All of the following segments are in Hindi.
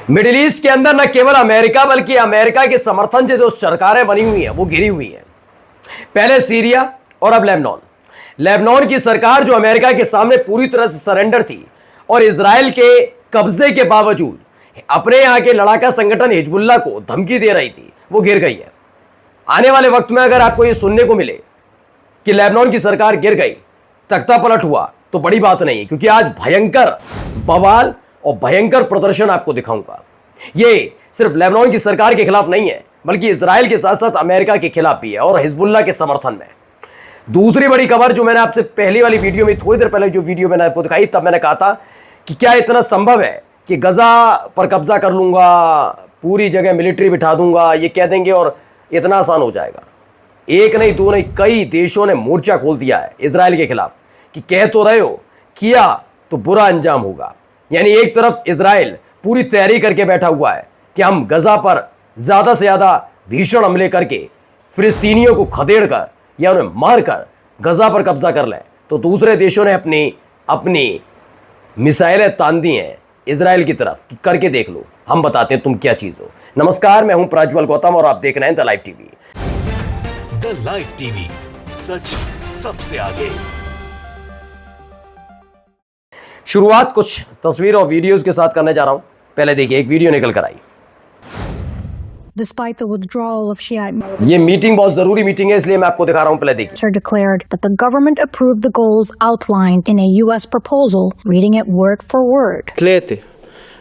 मिडिल ईस्ट के अंदर न केवल अमेरिका बल्कि अमेरिका के समर्थन से जो सरकारें बनी हुई हैं वो गिरी हुई हैं। पहले सीरिया और अब लेबनान। लेबनान की सरकार जो अमेरिका के सामने पूरी तरह से सरेंडर थी और इजराइल के कब्जे के बावजूद अपने यहां के लड़ाका संगठन हिजबुल्लाह को धमकी दे रही थी, वो गिर गई है। आने वाले वक्त में अगर आपको यह सुनने को मिले कि लेबनान की सरकार गिर गई, तख्ता पलट हुआ, तो बड़ी बात नहीं है, क्योंकि आज भयंकर बवाल और भयंकर प्रदर्शन आपको दिखाऊंगा। ये सिर्फ लेबनान की सरकार के खिलाफ नहीं है, बल्कि इजराइल के साथ साथ अमेरिका के खिलाफ भी है और हिजबुल्लाह के समर्थन में। दूसरी बड़ी खबर जो मैंने आपसे पहली वाली वीडियो में, थोड़ी देर पहले जो वीडियो मैंने आपको दिखाई, तब मैंने कहा था कि क्या इतना संभव है कि गजा पर कब्जा कर लूंगा, पूरी जगह मिलिट्री बिठा दूंगा, ये कह देंगे और इतना आसान हो जाएगा। एक नहीं, दो नहीं, कई देशों ने मोर्चा खोल दिया है इजराइल के खिलाफ कि कह तो रहे हो, किया तो बुरा अंजाम होगा। यानी एक तरफ इजराइल पूरी तैयारी करके बैठा हुआ है कि हम गजा पर ज्यादा से ज्यादा भीषण हमले करके फिलिस्तीनियों को खदेड़कर या उन्हें मारकर गजा पर कब्जा कर लें, तो दूसरे देशों ने अपनी मिसाइलें तान दी हैं इजराइल की तरफ कि करके देख लो, हम बताते हैं तुम क्या चीज हो। नमस्कार, मैं हूं प्रज्वल गौतम और आप देख रहे हैं the live TV. The live TV, सच सबसे आगे। शुरुआत कुछ तस्वीर और वीडियोस के साथ करने जा रहा हूं। पहले देखिए, एक वीडियो निकल कर आई। Despite the withdrawal of Shiite ये मीटिंग बहुत जरूरी मीटिंग है, इसलिए मैं आपको दिखा रहा हूं। पहले देखिए, declared that the government approved the goals outlined in a U.S. proposal, reading it word for word. 3.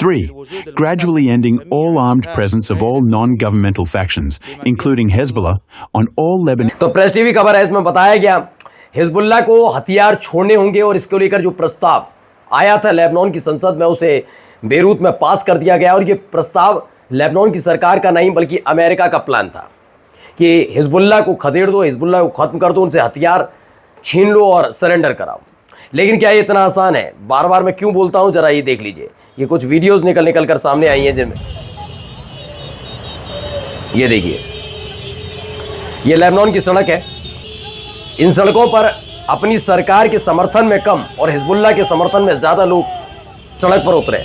3. Gradually ending all armed presence of all non-governmental factions, including Hezbollah, on all Lebanon. तो प्रेस टीवी खबर है, इसमें बताया गया हिजबुल्लाह को हथियार छोड़ने होंगे और इसको लेकर जो प्रस्ताव आया था लेबनान की संसद में, उसे बेरूत में पास कर दिया गया। और ये प्रस्ताव लेबनान की सरकार का नहीं बल्कि अमेरिका का प्लान था कि हिजबुल्लाह को खदेड़ दो, हिजबुल्लाह को खत्म कर दो, उनसे हथियार छीन लो और सरेंडर कराओ। लेकिन क्या ये इतना आसान है? बार बार मैं क्यों बोलता हूं, जरा ये देख लीजिए। ये कुछ वीडियोस निकल कर सामने आई हैं जिनमें ये देखिए, ये लेबनान की सड़क है। इन सड़कों पर अपनी सरकार के समर्थन में कम और हिजबुल्लाह के समर्थन में ज्यादा लोग सड़क पर उतरे।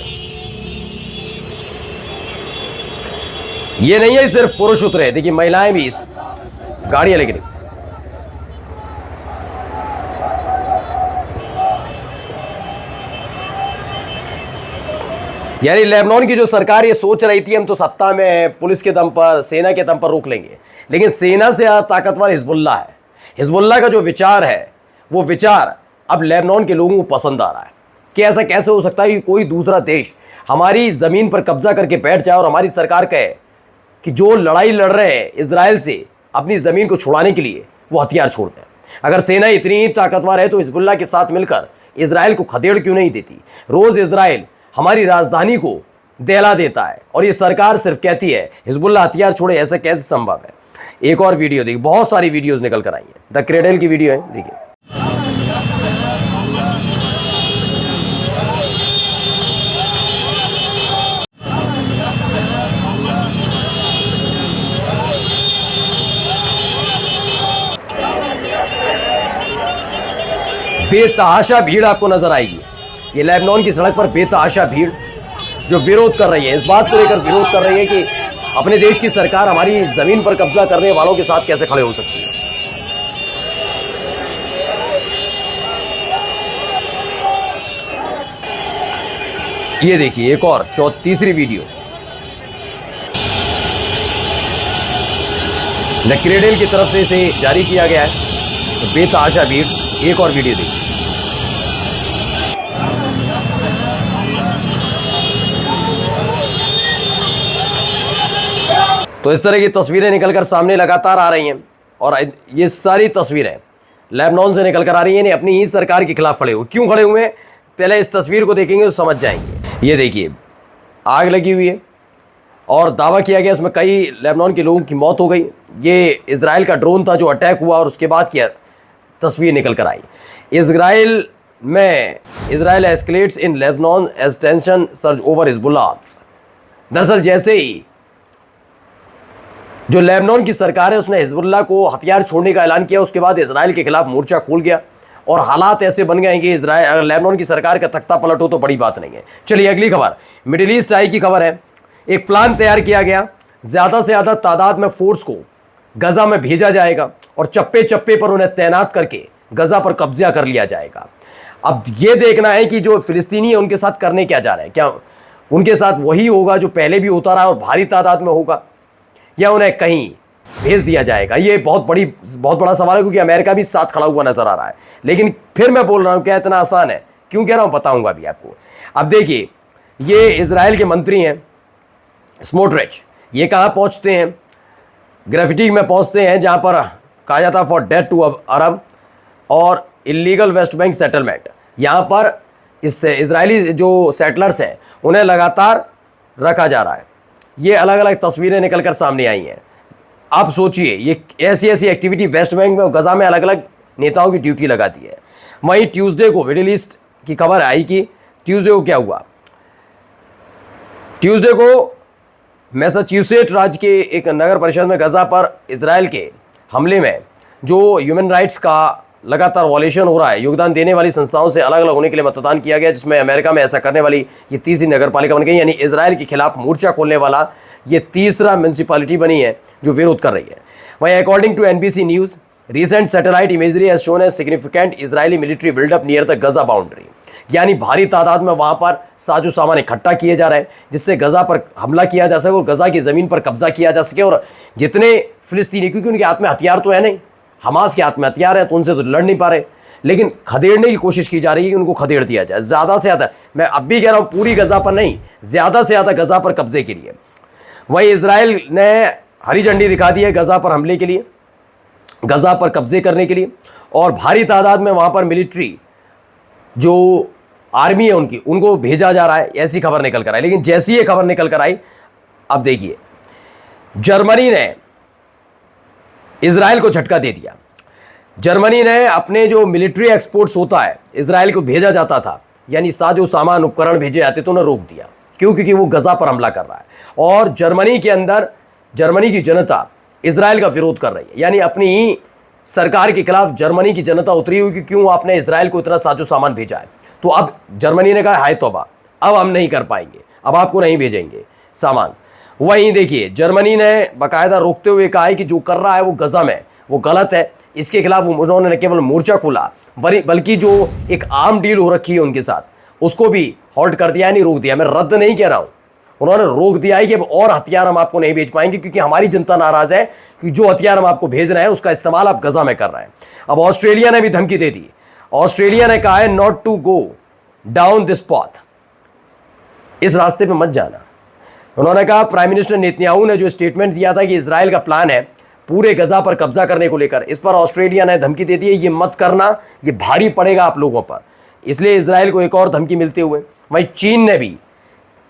ये नहीं है सिर्फ पुरुष उतरे, देखिए महिलाएं भी गाड़ियां लेके। यानी लेबनान की जो सरकार ये सोच रही थी हम तो सत्ता में हैं, पुलिस के दम पर, सेना के दम पर रोक लेंगे, लेकिन सेना से ज्यादा ताकतवर हिजबुल्लाह है। हिजबुल्लाह का जो विचार है वो विचार अब लेबनान के लोगों को पसंद आ रहा है कि ऐसा कैसे हो सकता है कि कोई दूसरा देश हमारी ज़मीन पर कब्जा करके बैठ जाए और हमारी सरकार कहे कि जो लड़ाई लड़ रहे हैं इजराइल से अपनी ज़मीन को छुड़ाने के लिए वो हथियार छोड़ दें। अगर सेना इतनी ही ताकतवर है तो हिजबुल्लाह के साथ मिलकर इजराइल को खदेड़ क्यों नहीं देती? रोज़ इजराइल हमारी राजधानी को दहला देता है और ये सरकार सिर्फ कहती है हिजबुल्लाह हथियार छोड़े। ऐसा कैसे संभव है? एक और वीडियो देखिए, बहुत सारी वीडियोस निकल कर आई हैं। द क्रेडल की वीडियो है, देखिए। बेतहाशा भीड़ आपको नजर आएगी। ये लेबनान की सड़क पर बेतहाशा भीड़ जो विरोध कर रही है, इस बात को लेकर विरोध कर रही है कि अपने देश की सरकार हमारी जमीन पर कब्जा करने वालों के साथ कैसे खड़े हो सकती है। ये देखिए एक और तीसरी वीडियो, द क्रेडल की तरफ से इसे जारी किया गया है। तो बेतहाशा भीड़, एक और वीडियो देखिए। तो इस तरह की तस्वीरें निकलकर सामने लगातार आ रही हैं और ये सारी तस्वीरें लेबनान से निकल कर आ रही हैं। अपनी ही सरकार के खिलाफ खड़े हुए। क्यों खड़े हुए हैं, पहले इस तस्वीर को देखेंगे तो समझ जाएंगे। ये देखिए, आग लगी हुई है और दावा किया गया इसमें कई लेबनान के लोगों की मौत हो गई। ये इजराइल का ड्रोन था जो अटैक हुआ और उसके बाद की तस्वीर निकल कर आई। Israel escalates in Lebanon as tension surge over Hezbollah. दरअसल जैसे ही जो लेबनान की सरकार है उसने हिजबुल्लाह को हथियार छोड़ने का ऐलान किया, उसके बाद इजराइल के खिलाफ मोर्चा खोल गया और हालात ऐसे बन गए हैं कि इजराइल अगर लेबनान की सरकार का तख्ता पलट हो तो बड़ी बात नहीं है। चलिए अगली खबर, मिडिल ईस्ट आई की खबर है। एक प्लान तैयार किया गया, ज़्यादा से ज़्यादा तादाद में फोर्स को गजा में भेजा जाएगा और चप्पे चप्पे पर उन्हें तैनात करके गजा पर कब्जा कर लिया जाएगा। अब यह देखना है कि जो फिलिस्तीनी है उनके साथ करने क्या जा रहे हैं, क्या उनके साथ वही होगा जो पहले भी होता रहा और भारी तादाद में होगा, या उन्हें कहीं भेज दिया जाएगा। ये बहुत बड़ा सवाल है, क्योंकि अमेरिका भी साथ खड़ा हुआ नजर आ रहा है। लेकिन फिर मैं बोल रहा हूं क्या इतना आसान है, क्यों कह रहा हूं बताऊंगा अभी आपको। अब देखिए, ये इजराइल के मंत्री हैं स्मोट्रिच, ये कहां पहुंचते हैं, ग्रेफिटी में पहुंचते हैं जहां पर कहा जाता फॉर डेथ टू अरब और इलीगल वेस्ट बैंक सेटलमेंट। यहां पर इससे इजरायली जो सेटलर्स हैं उन्हें लगातार रखा जा रहा है। ये अलग अलग तस्वीरें निकलकर सामने आई हैं। आप सोचिए, ये ऐसी एक्टिविटी वेस्ट बैंक में और गजा में अलग अलग नेताओं की ड्यूटी लगा दी है। वहीं ट्यूसडे को मिडिल ईस्ट की खबर आई कि ट्यूसडे को क्या हुआ, ट्यूसडे को मैसाचुसेट राज्य के एक नगर परिषद में गजा पर इजराइल के हमले में जो ह्यूमन राइट्स का लगातार वॉलेशन हो रहा है, योगदान देने वाली संस्थाओं से अलग अलग होने के लिए मतदान किया गया, जिसमें अमेरिका में ऐसा करने वाली ये तीसरी नगर पालिका बन गई। यानी इजराइल के खिलाफ मोर्चा खोलने वाला ये तीसरा म्यूनिसिपैलिटी बनी है जो विरोध कर रही है। वहीं according to NBC news, recent satellite imagery has shown a significant Israeli military build-up near the Gaza boundary। यानी भारी तादाद में वहां पर साजो सामान इकट्ठा किए जा रहे हैं, जिससे गजा पर हमला किया जा सके और गजा की ज़मीन पर कब्जा किया जा सके। और जितने फिलिस्तीनी, क्योंकि उनके हाथ में हथियार तो है नहीं, हमास के हाथ में हथियार है तो उनसे तो लड़ नहीं पा रहे, लेकिन खदेड़ने की कोशिश की जा रही है कि उनको खदेड़ दिया जाए ज़्यादा से ज़्यादा। मैं अब भी कह रहा हूँ पूरी गजा पर नहीं, ज़्यादा से ज़्यादा गजा पर कब्जे के लिए। वहीं इजराइल ने हरी झंडी दिखा दी है गजा पर हमले के लिए, गजा पर कब्जे करने के लिए, और भारी तादाद में वहाँ पर मिलिट्री जो आर्मी है उनको भेजा जा रहा है, ऐसी खबर निकल कर आई। लेकिन जैसी ये खबर निकल कर आई, अब देखिए जर्मनी ने इजराइल को झटका दे दिया। जर्मनी ने अपने जो मिलिट्री एक्सपोर्ट्स होता है इजराइल को भेजा जाता था, यानी साजो सामान उपकरण भेजे जाते तो उन्हें रोक दिया। क्यों? क्योंकि वो गजा पर हमला कर रहा है और जर्मनी के अंदर जर्मनी की जनता इजराइल का विरोध कर रही है। यानी अपनी ही सरकार के खिलाफ जर्मनी की जनता उतरी हुई कि क्यों आपने इजराइल को इतना साजो सामान भेजा है। तो अब जर्मनी ने कहा हाय तौबा, अब हम नहीं कर पाएंगे, अब आपको नहीं भेजेंगे सामान। वहीं देखिए जर्मनी ने बाकायदा रोकते हुए कहा है कि जो कर रहा है वो गजा में वो गलत है, इसके खिलाफ उन्होंने न केवल मोर्चा खोला बल्कि जो एक आम डील हो रखी है उनके साथ उसको भी हॉल्ट कर दिया, नहीं रोक दिया। मैं रद्द नहीं कह रहा हूं, उन्होंने रोक दिया है कि अब और हथियार हम आपको नहीं भेज पाएंगे, क्योंकि हमारी जनता नाराज है कि जो हथियार हम आपको भेज रहे हैं उसका इस्तेमाल आप गजा में कर रहे हैं। अब ऑस्ट्रेलिया ने भी धमकी दे दी। ऑस्ट्रेलिया ने कहा है not to go down this path, इस रास्ते पे मत जाना। उन्होंने कहा, प्राइम मिनिस्टर नेतन्याहू ने जो स्टेटमेंट दिया था कि इजराइल का प्लान है पूरे गजा पर कब्जा करने को लेकर, इस पर ऑस्ट्रेलिया ने धमकी दे दी है, ये मत करना, ये भारी पड़ेगा आप लोगों पर। इसलिए इजराइल को एक और धमकी मिलते हुए वहीं चीन ने भी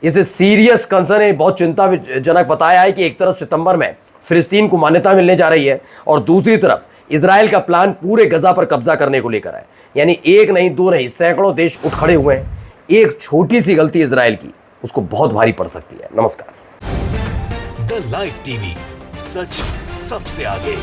इसे सीरियस कंसर्न है, बहुत चिंताजनक बताया है कि एक तरफ सितंबर में फिलिस्तीन को मान्यता मिलने जा रही है और दूसरी तरफ इजराइल का प्लान पूरे गजा पर कब्जा करने को लेकर है। यानी एक नहीं दो नहीं सैकड़ों देश उठ खड़े हुए हैं। एक छोटी सी गलती इजराइल की उसको बहुत भारी पड़ सकती है। नमस्कार। द लाइव टीवी, सच सबसे आगे।